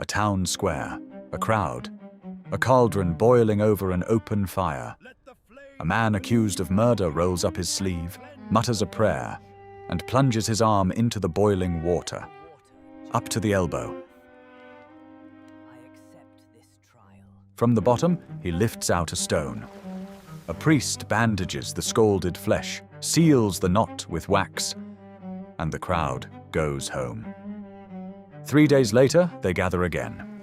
A town square, a crowd, a cauldron boiling over an open fire. A man accused of murder rolls up his sleeve, mutters a prayer, and plunges his arm into the boiling water, up to the elbow. From the bottom, he lifts out a stone. A priest bandages the scalded flesh, seals the knot with wax, and the crowd goes home. 3 days later, they gather again.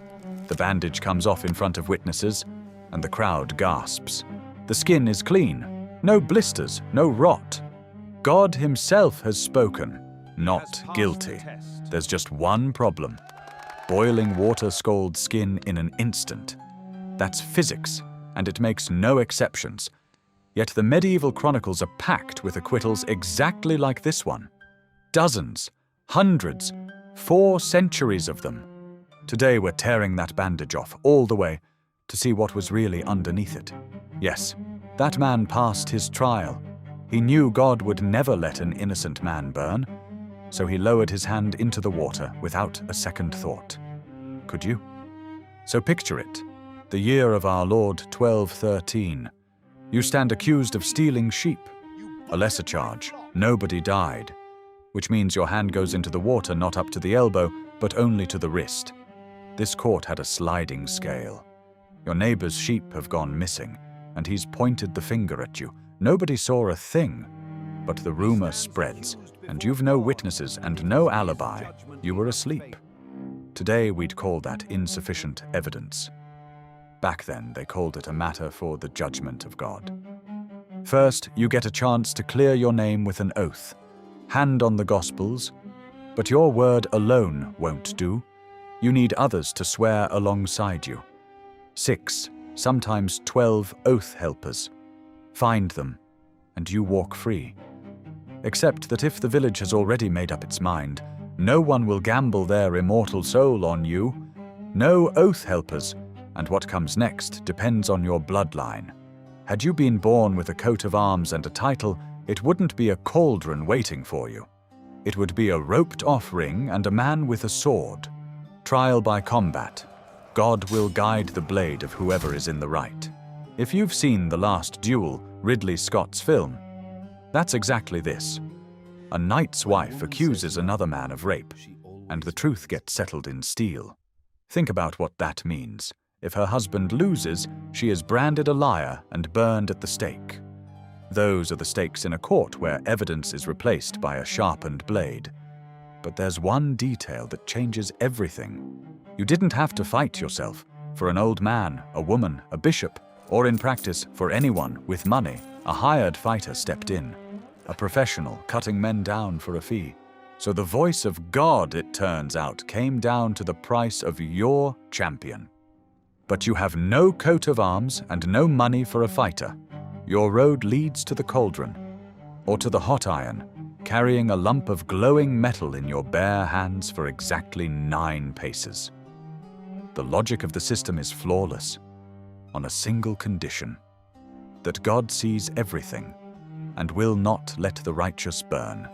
The bandage comes off in front of witnesses, and the crowd gasps. The skin is clean, no blisters, no rot. God himself has spoken, not guilty. There's just one problem. Boiling water scalds skin in an instant. That's physics, and it makes no exceptions. Yet the medieval chronicles are packed with acquittals exactly like this one. Dozens, hundreds, 4 centuries of them. Today we're tearing that bandage off all the way to see what was really underneath it. Yes, that man passed his trial. He knew God would never let an innocent man burn, so he lowered his hand into the water without a second thought. Could you? So picture it. The year of our Lord 1213. You stand accused of stealing sheep. A lesser charge. Nobody died. Which means your hand goes into the water not up to the elbow, but only to the wrist. This court had a sliding scale. Your neighbor's sheep have gone missing, and he's pointed the finger at you. Nobody saw a thing, but the rumor spreads, and you've no witnesses and no alibi. You were asleep. Today we'd call that insufficient evidence. Back then, they called it a matter for the judgment of God. First, you get a chance to clear your name with an oath. Hand on the Gospels, but your word alone won't do. You need others to swear alongside you. 6, sometimes 12 oath helpers. Find them, and you walk free. Except that if the village has already made up its mind, no one will gamble their immortal soul on you. No oath helpers, and what comes next depends on your bloodline. Had you been born with a coat of arms and a title, it wouldn't be a cauldron waiting for you. It would be a roped-off ring and a man with a sword. Trial by combat. God will guide the blade of whoever is in the right. If you've seen The Last Duel, Ridley Scott's film, that's exactly this. A knight's wife accuses another man of rape, and the truth gets settled in steel. Think about what that means. If her husband loses, she is branded a liar and burned at the stake. Those are the stakes in a court where evidence is replaced by a sharpened blade. But there's one detail that changes everything. You didn't have to fight yourself. For an old man, a woman, a bishop, or in practice, for anyone with money, a hired fighter stepped in. A professional cutting men down for a fee. So the voice of God, it turns out, came down to the price of your champion. But you have no coat of arms and no money for a fighter. Your road leads to the cauldron, or to the hot iron, carrying a lump of glowing metal in your bare hands for exactly 9 paces. The logic of the system is flawless, on a single condition: that God sees everything and will not let the righteous burn,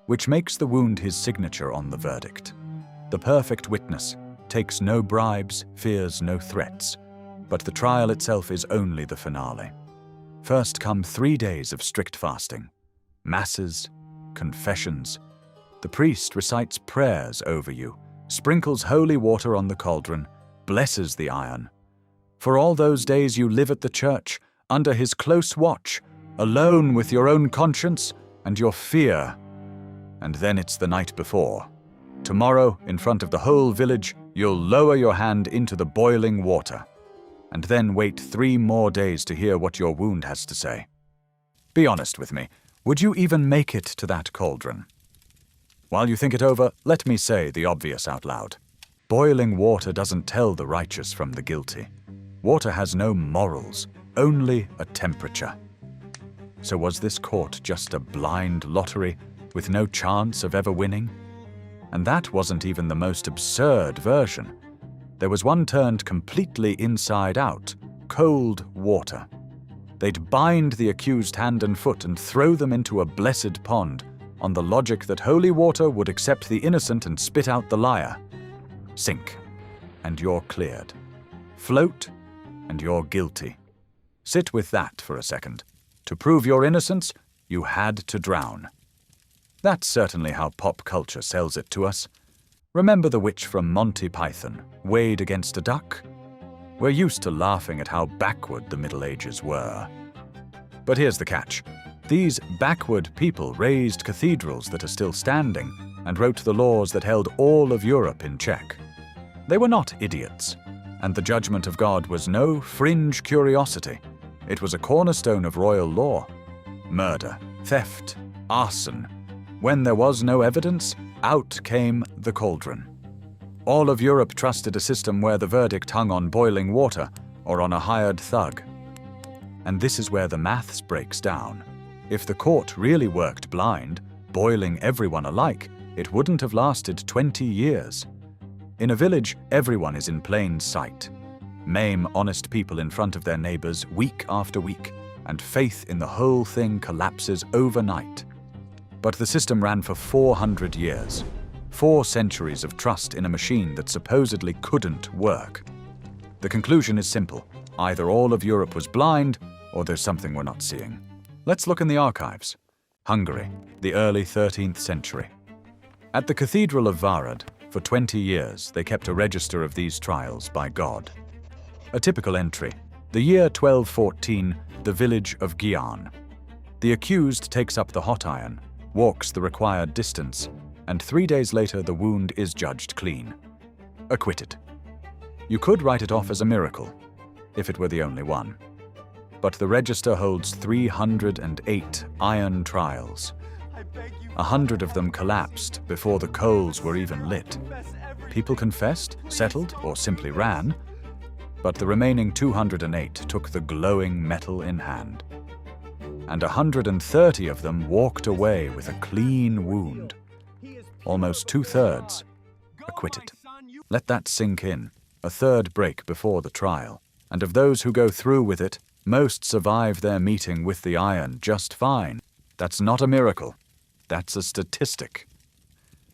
which makes the wound his signature on the verdict. The perfect witness takes no bribes, fears no threats, but the trial itself is only the finale. First come 3 days of strict fasting, masses, confessions. The priest recites prayers over you, sprinkles holy water on the cauldron, blesses the iron. For all those days you live at the church, under his close watch, alone with your own conscience and your fear. And then it's the night before. Tomorrow, in front of the whole village, you'll lower your hand into the boiling water, and then wait 3 more days to hear what your wound has to say. Be honest with me, would you even make it to that cauldron? While you think it over, let me say the obvious out loud. Boiling water doesn't tell the righteous from the guilty. Water has no morals, only a temperature. So was this court just a blind lottery with no chance of ever winning? And that wasn't even the most absurd version. There was one turned completely inside out, cold water. They'd bind the accused hand and foot and throw them into a blessed pond, on the logic that holy water would accept the innocent and spit out the liar. Sink. and you're cleared. Float, and you're guilty. Sit with that for a second. To prove your innocence, you had to drown. That's certainly how pop culture sells it to us. Remember the witch from Monty Python, weighed against a duck? We're used to laughing at how backward the Middle Ages were. But here's the catch. These backward people raised cathedrals that are still standing and wrote the laws that held all of Europe in check. They were not idiots, and the judgment of God was no fringe curiosity. It was a cornerstone of royal law. Murder, theft, arson. When there was no evidence, out came the Cauldron. All of Europe trusted a system where the verdict hung on boiling water or on a hired thug. And this is where the maths breaks down. If the court really worked blind, boiling everyone alike, it wouldn't have lasted 20 years. In a village, everyone is in plain sight. Maim honest people in front of their neighbors week after week, and faith in the whole thing collapses overnight. But the system ran for 400 years. 4 centuries of trust in a machine that supposedly couldn't work. The conclusion is simple. Either all of Europe was blind, or there's something we're not seeing. Let's look in the archives. Hungary, the early 13th century. At the Cathedral of Várad, for 20 years, they kept a register of these trials by God. A typical entry, the year 1214, the village of Győr. The accused takes up the hot iron, walks the required distance, and 3 days later the wound is judged clean. Acquitted. You could write it off as a miracle, if it were the only one. But the register holds 308 iron trials. 100 of them collapsed before the coals were even lit. People confessed, settled, or simply ran, but the remaining 208 took the glowing metal in hand. And 130 of them walked away with a clean wound. Almost 2/3 acquitted. Let that sink in. A third break before the trial. And of those who go through with it, most survive their meeting with the iron just fine. That's not a miracle. That's a statistic.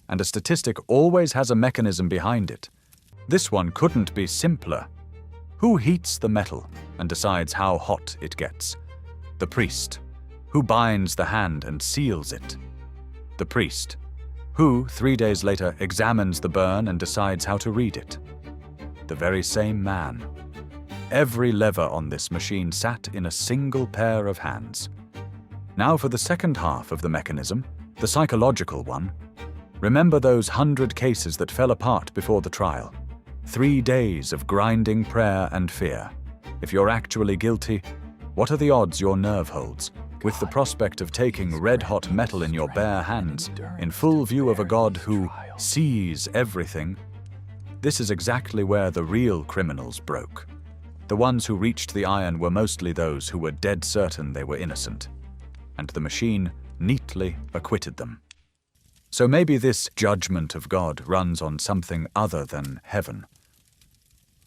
And a statistic always has a mechanism behind it. This one couldn't be simpler. Who heats the metal and decides how hot it gets? The priest. Who binds the hand and seals it? The priest. Who, 3 days later, examines the burn and decides how to read it? The very same man. Every lever on this machine sat in a single pair of hands. Now for the second half of the mechanism, the psychological one. Remember those 100 cases that fell apart before the trial. 3 days of grinding prayer and fear. If you're actually guilty, what are the odds your nerve holds, with the prospect of taking red-hot metal in your bare hands, in full view of a God who sees everything? This is exactly where the real criminals broke. The ones who reached the iron were mostly those who were dead certain they were innocent, and the machine neatly acquitted them. So maybe this judgment of God runs on something other than heaven.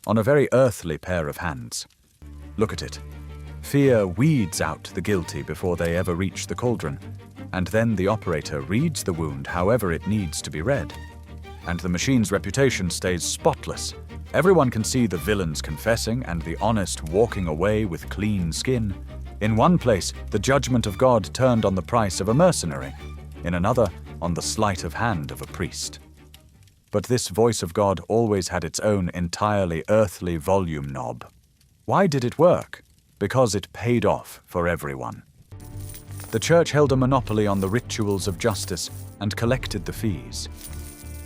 On a very earthly pair of hands. Look at it. Fear weeds out the guilty before they ever reach the cauldron, and then the operator reads the wound however it needs to be read. And the machine's reputation stays spotless. Everyone can see the villains confessing and the honest walking away with clean skin. In one place, the judgment of God turned on the price of a mercenary. In another, on the sleight of hand of a priest. But this voice of God always had its own entirely earthly volume knob. Why did it work? Because it paid off for everyone. The church held a monopoly on the rituals of justice and collected the fees.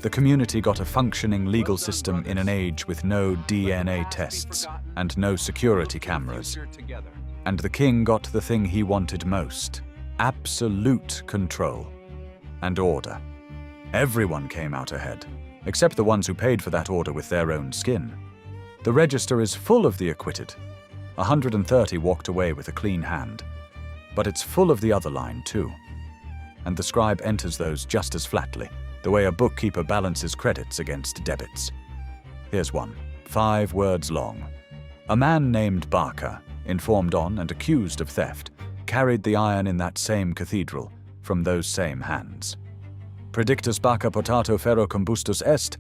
The community got a functioning legal system in an age with no DNA tests and no security cameras. And the king got the thing he wanted most: absolute control and order. Everyone came out ahead, except the ones who paid for that order with their own skin. The register is full of the acquitted. 130 walked away with a clean hand. But it's full of the other line too. And the scribe enters those just as flatly, the way a bookkeeper balances credits against debits. Here's one, 5 words long. A man named Barker, informed on and accused of theft, carried the iron in that same cathedral, from those same hands. Predictus Barker potato ferro combustus est.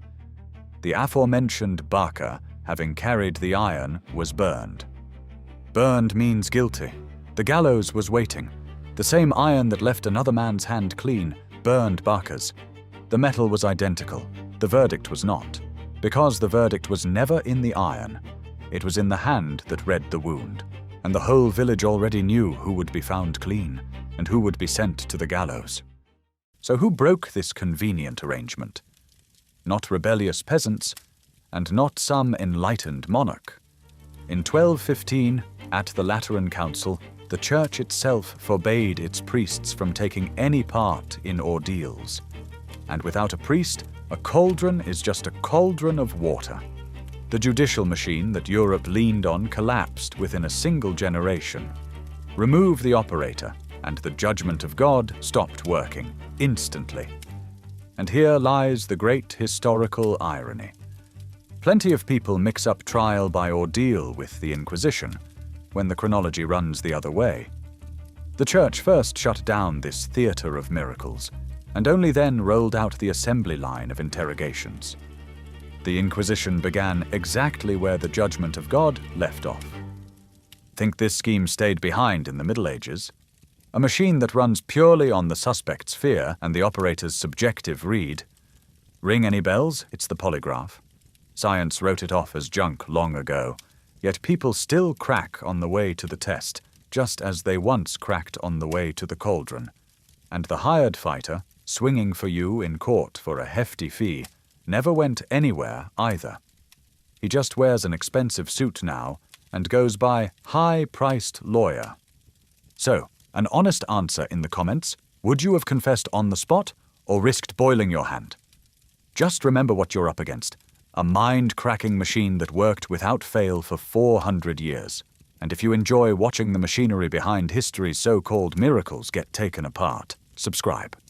the aforementioned Barker, having carried the iron, was burned. Burned means guilty. The gallows was waiting. The same iron that left another man's hand clean burned Barker's. The metal was identical. The verdict was not, because the verdict was never in the iron. It was in the hand that read the wound, and the whole village already knew who would be found clean and who would be sent to the gallows. So who broke this convenient arrangement? Not rebellious peasants, and not some enlightened monarch. In 1215, at the Lateran Council, the Church itself forbade its priests from taking any part in ordeals. And without a priest, a cauldron is just a cauldron of water. The judicial machine that Europe leaned on collapsed within a single generation. Remove the operator, and the judgment of God stopped working instantly. And here lies the great historical irony. Plenty of people mix up trial by ordeal with the Inquisition, when the chronology runs the other way. The Church first shut down this theater of miracles, and only then rolled out the assembly line of interrogations. The Inquisition began exactly where the judgment of God left off. Think this scheme stayed behind in the Middle Ages? A machine that runs purely on the suspect's fear and the operator's subjective read. Ring any bells? It's the polygraph. Science wrote it off as junk long ago, yet people still crack on the way to the test, just as they once cracked on the way to the cauldron. And the hired fighter, swinging for you in court for a hefty fee, never went anywhere either. He just wears an expensive suit now and goes by high-priced lawyer. So, an honest answer in the comments. Would you have confessed on the spot or risked boiling your hand? Just remember what you're up against. A mind-cracking machine that worked without fail for 400 years. And if you enjoy watching the machinery behind history's so-called miracles get taken apart, subscribe.